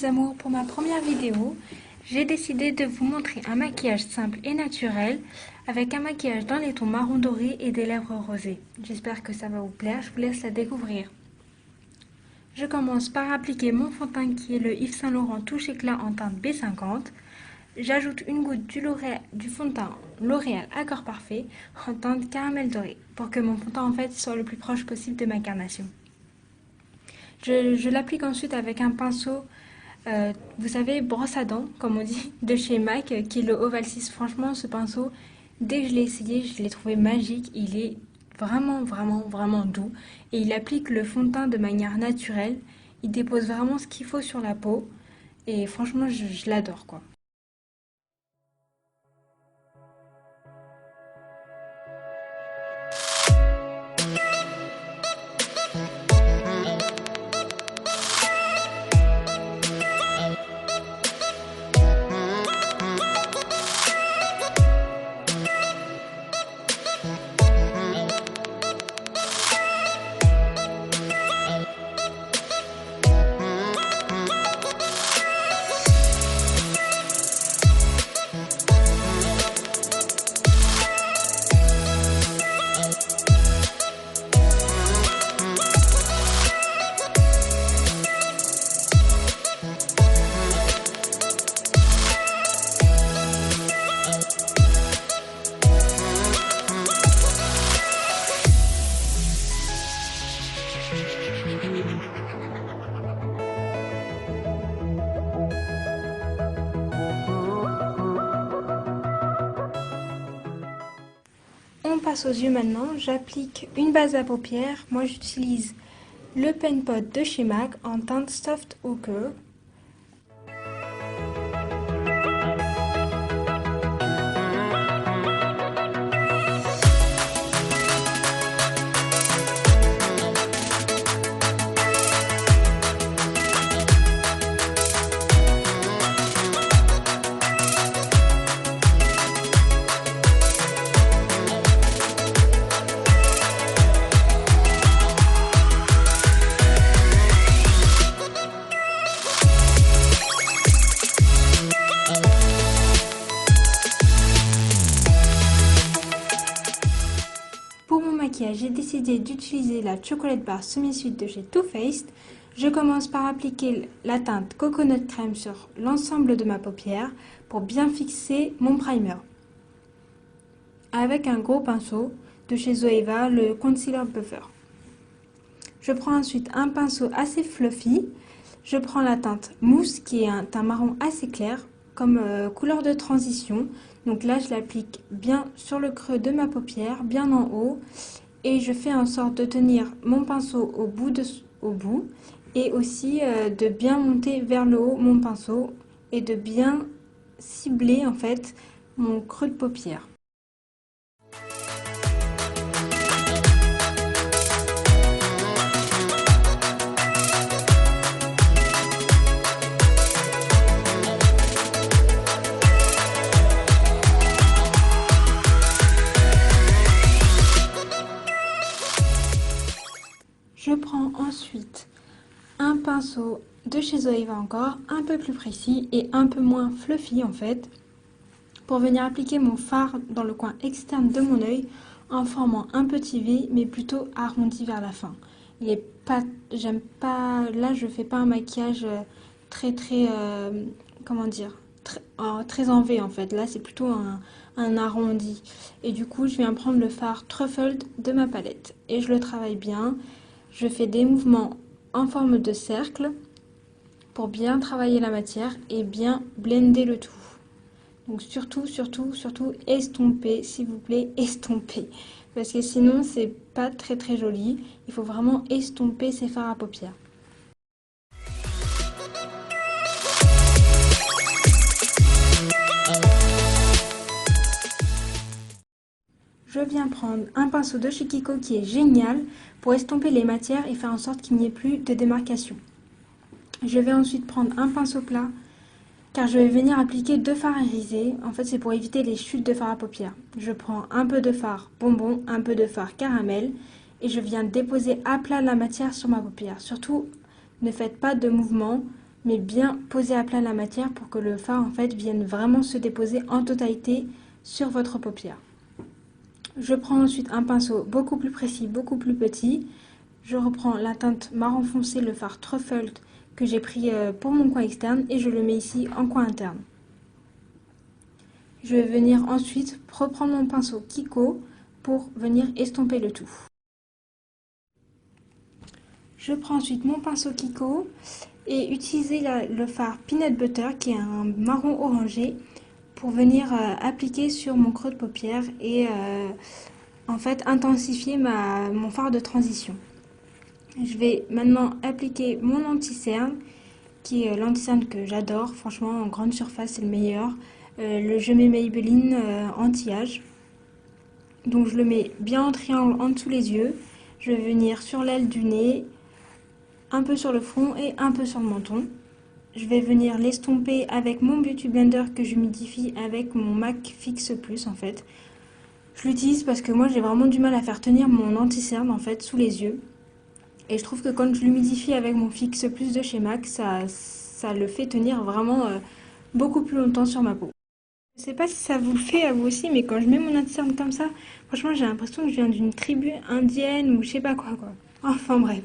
amours, pour ma première vidéo, j'ai décidé de vous montrer un maquillage simple et naturel avec un maquillage dans les tons marron doré et des lèvres rosées. J'espère que ça va vous plaire, je vous laisse la découvrir. Je commence par appliquer mon fond de teint qui est le Yves Saint Laurent Touche Éclat en teinte B50. J'ajoute une goutte du fond de teint L'Oréal Accord Parfait en teinte caramel doré pour que mon fond de teint en fait soit le plus proche possible de ma carnation. Je l'applique ensuite avec un pinceau, vous savez, brosse à dents, comme on dit, de chez MAC, qui est le Oval 6. Franchement, ce pinceau, dès que je l'ai essayé, je l'ai trouvé magique. Il est vraiment doux. Et il applique le fond de teint de manière naturelle. Il dépose vraiment ce qu'il faut sur la peau. Et franchement, je l'adore, quoi. On passe aux yeux maintenant. J'applique une base à paupières. Moi, j'utilise le Pen Pot de chez MAC en teinte Soft Ochre. Pour mon maquillage, j'ai décidé d'utiliser la Chocolate Bar Semi-Sweet de chez Too Faced. Je commence par appliquer la teinte Coconut Crème sur l'ensemble de ma paupière pour bien fixer mon primer. Avec un gros pinceau de chez Zoeva, le Concealer Buffer. Je prends ensuite un pinceau assez fluffy. Je prends la teinte Mousse qui est un teint marron assez clair comme couleur de transition. Donc là, je l'applique bien sur le creux de ma paupière, bien en haut. Et je fais en sorte de tenir mon pinceau au bout et aussi de bien monter vers le haut mon pinceau et de bien cibler en fait mon creux de paupière. Je prends ensuite un pinceau de chez Zoeva encore, un peu plus précis et un peu moins fluffy en fait, pour venir appliquer mon fard dans le coin externe de mon œil en formant un petit V mais plutôt arrondi vers la fin. J'aime pas, là je fais pas un maquillage comment dire, très en V en fait, là c'est plutôt un arrondi. Et du coup je viens prendre le fard Truffled de ma palette et je le travaille bien. Je fais des mouvements en forme de cercle pour bien travailler la matière et bien blender le tout. Donc surtout, estompez, s'il vous plaît, estompez. Parce que sinon, c'est pas très joli. Il faut vraiment estomper ces fards à paupières. Je viens prendre un pinceau de chez Kiko qui est génial pour estomper les matières et faire en sorte qu'il n'y ait plus de démarcation. Je vais ensuite prendre un pinceau plat car je vais venir appliquer 2 fards irisés. En fait, c'est pour éviter les chutes de fard à paupières. Je prends un peu de fard bonbon, un peu de fard caramel et je viens déposer à plat la matière sur ma paupière. Surtout, ne faites pas de mouvement, mais bien poser à plat la matière pour que le fard en fait vienne vraiment se déposer en totalité sur votre paupière. Je prends ensuite un pinceau beaucoup plus précis, beaucoup plus petit. Je reprends la teinte marron foncé, le fard Truffled que j'ai pris pour mon coin externe et je le mets ici en coin interne. Je vais venir ensuite reprendre mon pinceau Kiko pour venir estomper le tout. Je prends ensuite mon pinceau Kiko et utiliser le fard Peanut Butter qui est un marron orangé pour venir appliquer sur mon creux de paupière et en fait intensifier mon fard de transition. Je vais maintenant appliquer mon anti-cerne qui est l'anti-cerne que j'adore, franchement en grande surface c'est le meilleur. Je mets Maybelline anti-âge. Donc je le mets bien en triangle en dessous les yeux. Je vais venir sur l'aile du nez, un peu sur le front et un peu sur le menton. Je vais venir l'estomper avec mon Beauty Blender que j'humidifie avec mon MAC Fix Plus en fait. Je l'utilise parce que moi j'ai vraiment du mal à faire tenir mon anti-cerne en fait sous les yeux. Et je trouve que quand je l'humidifie avec mon Fix Plus de chez MAC, ça le fait tenir vraiment beaucoup plus longtemps sur ma peau. Je sais pas si ça vous le fait à vous aussi, mais quand je mets mon anti-cerne comme ça, franchement j'ai l'impression que je viens d'une tribu indienne ou je sais pas quoi. Enfin bref.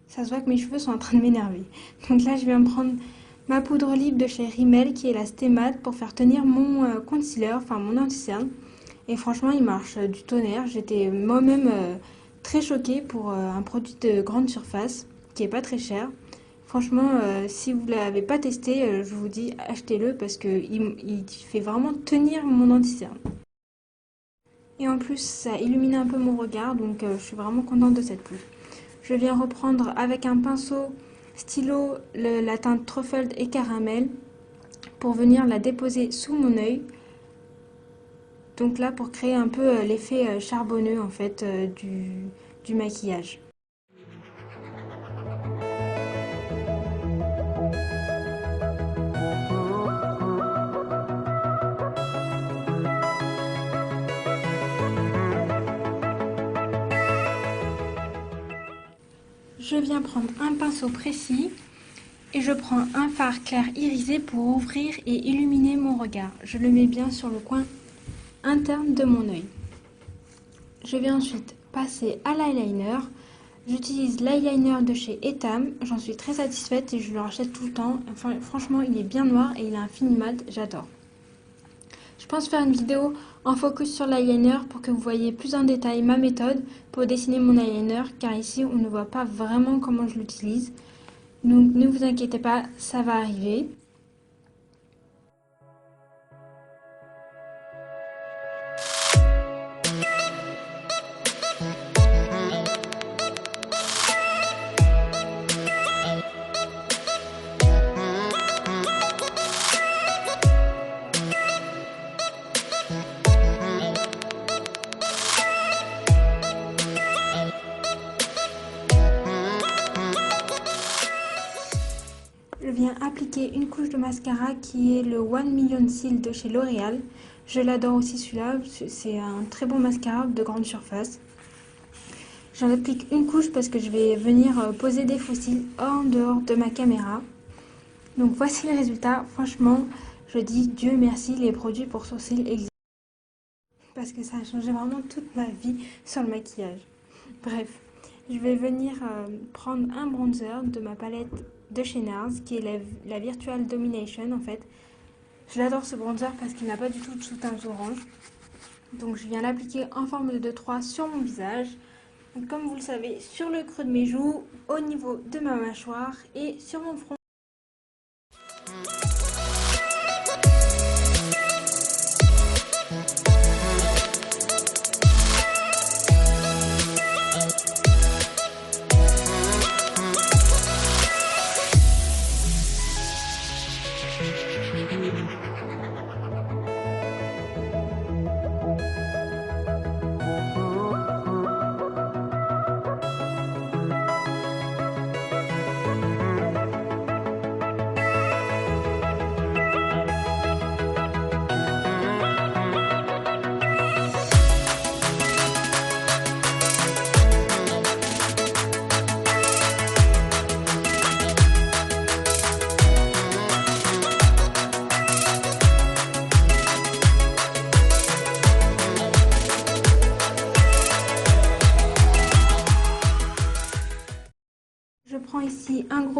Ça se voit que mes cheveux sont en train de m'énerver. Donc là, je viens prendre ma poudre libre de chez Rimmel, qui est la Stay Matte, pour faire tenir mon concealer, enfin mon anti-cerne. Et franchement, il marche du tonnerre. J'étais moi-même très choquée pour un produit de grande surface, qui est pas très cher. Franchement, si vous ne l'avez pas testé, je vous dis achetez-le parce qu'il fait vraiment tenir mon anti-cerne. Et en plus, ça illumine un peu mon regard, donc je suis vraiment contente de cette poudre. Je viens reprendre avec un pinceau stylo la teinte Truffled et Caramel pour venir la déposer sous mon œil. Donc là pour créer un peu l'effet charbonneux en fait du maquillage. Je viens prendre un pinceau précis et je prends un fard clair irisé pour ouvrir et illuminer mon regard. Je le mets bien sur le coin interne de mon œil. Je vais ensuite passer à l'eyeliner. J'utilise l'eyeliner de chez Etam. J'en suis très satisfaite et je le rachète tout le temps. Enfin, franchement, il est bien noir et il a un fini mat. J'adore. Je pense faire une vidéo en focus sur l'eyeliner pour que vous voyez plus en détail ma méthode pour dessiner mon eyeliner, car ici on ne voit pas vraiment comment je l'utilise. Donc ne vous inquiétez pas, ça va arriver. Je viens appliquer une couche de mascara qui est le One Million Seal de chez L'Oréal. Je l'adore aussi celui-là, c'est un très bon mascara de grande surface. J'en applique une couche parce que je vais venir poser des faux cils en dehors de ma caméra. Donc voici le résultat. Franchement, je dis Dieu merci, les produits pour sourcils existent. Parce que ça a changé vraiment toute ma vie sur le maquillage. Bref, je vais venir prendre un bronzer de ma palette de chez NARS qui est la Virtual Domination en fait. Je l'adore ce bronzer parce qu'il n'a pas du tout de sous-teinte orange. Donc je viens l'appliquer en forme de 2-3 sur mon visage. Donc, comme vous le savez, sur le creux de mes joues, au niveau de ma mâchoire et sur mon front.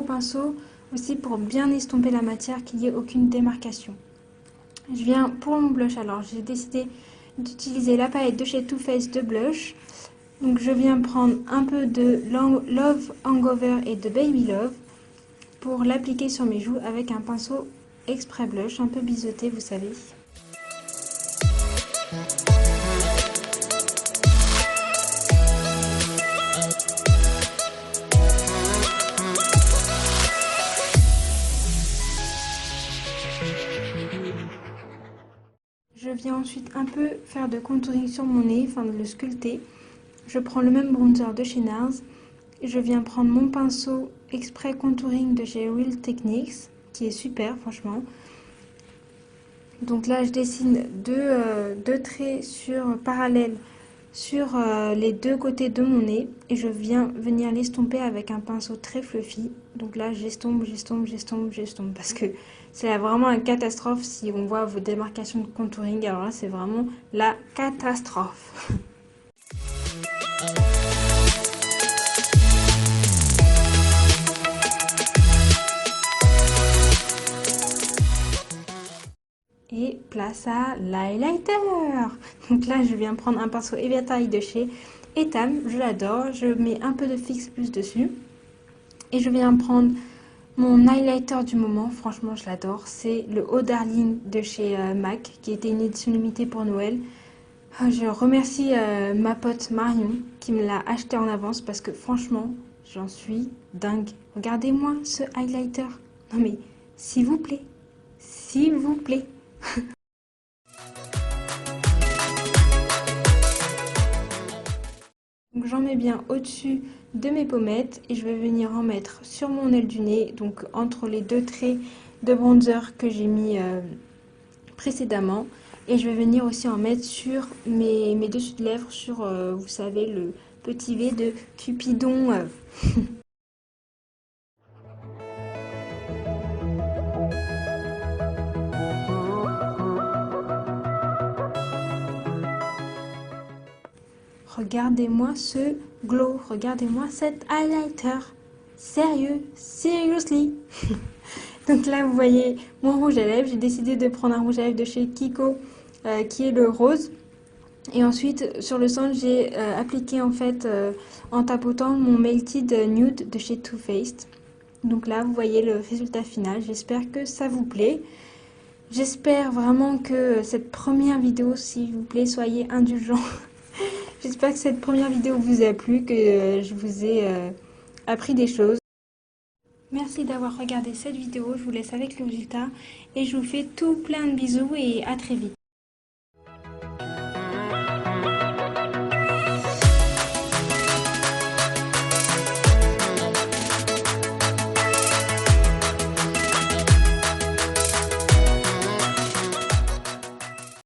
gros pinceau aussi pour bien estomper la matière, qu'il n'y ait aucune démarcation. Je viens pour mon blush, alors j'ai décidé d'utiliser la palette de chez Too Faced de blush. Donc je viens prendre un peu de Love Hangover et de Baby Love pour l'appliquer sur mes joues avec un pinceau exprès blush, un peu biseauté, vous savez. Je viens ensuite un peu faire de contouring sur mon nez, enfin de le sculpter. Je prends le même bronzer de chez NARS. Je viens prendre mon pinceau exprès contouring de chez Real Techniques, qui est super franchement. Donc là je dessine deux traits parallèles sur les deux côtés de mon nez. Et je viens venir l'estomper avec un pinceau très fluffy. Donc là j'estompe, parce que c'est vraiment une catastrophe si on voit vos démarcations de contouring. Alors là c'est vraiment la catastrophe. Et place à l'highlighter. Donc là, je viens prendre un pinceau Eviataille de chez Etam. Je l'adore. Je mets un peu de Fix Plus dessus. Et je viens prendre mon highlighter du moment. Franchement, je l'adore. C'est le Oh Darling de chez MAC, qui était une édition limitée pour Noël. Je remercie ma pote Marion qui me l'a acheté en avance parce que franchement, j'en suis dingue. Regardez-moi ce highlighter. Non mais, s'il vous plaît. S'il vous plaît. Donc j'en mets bien au-dessus de mes pommettes et je vais venir en mettre sur mon aile du nez, donc entre les deux traits de bronzer que j'ai mis précédemment. Et je vais venir aussi en mettre sur mes dessus de lèvres, sur, vous savez, le petit V de Cupidon. Regardez-moi ce glow, regardez-moi cet highlighter. Sérieux, seriously. Donc là, vous voyez mon rouge à lèvres. J'ai décidé de prendre un rouge à lèvres de chez Kiko, qui est le rose. Et ensuite, sur le centre, j'ai appliqué en fait, en tapotant, mon Melted Nude de chez Too Faced. Donc là, vous voyez le résultat final. J'espère que ça vous plaît. J'espère vraiment que cette première vidéo, s'il vous plaît, soyez indulgents. J'espère que cette première vidéo vous a plu, que je vous ai appris des choses. Merci d'avoir regardé cette vidéo, je vous laisse avec le résultat et je vous fais tout plein de bisous et à très vite.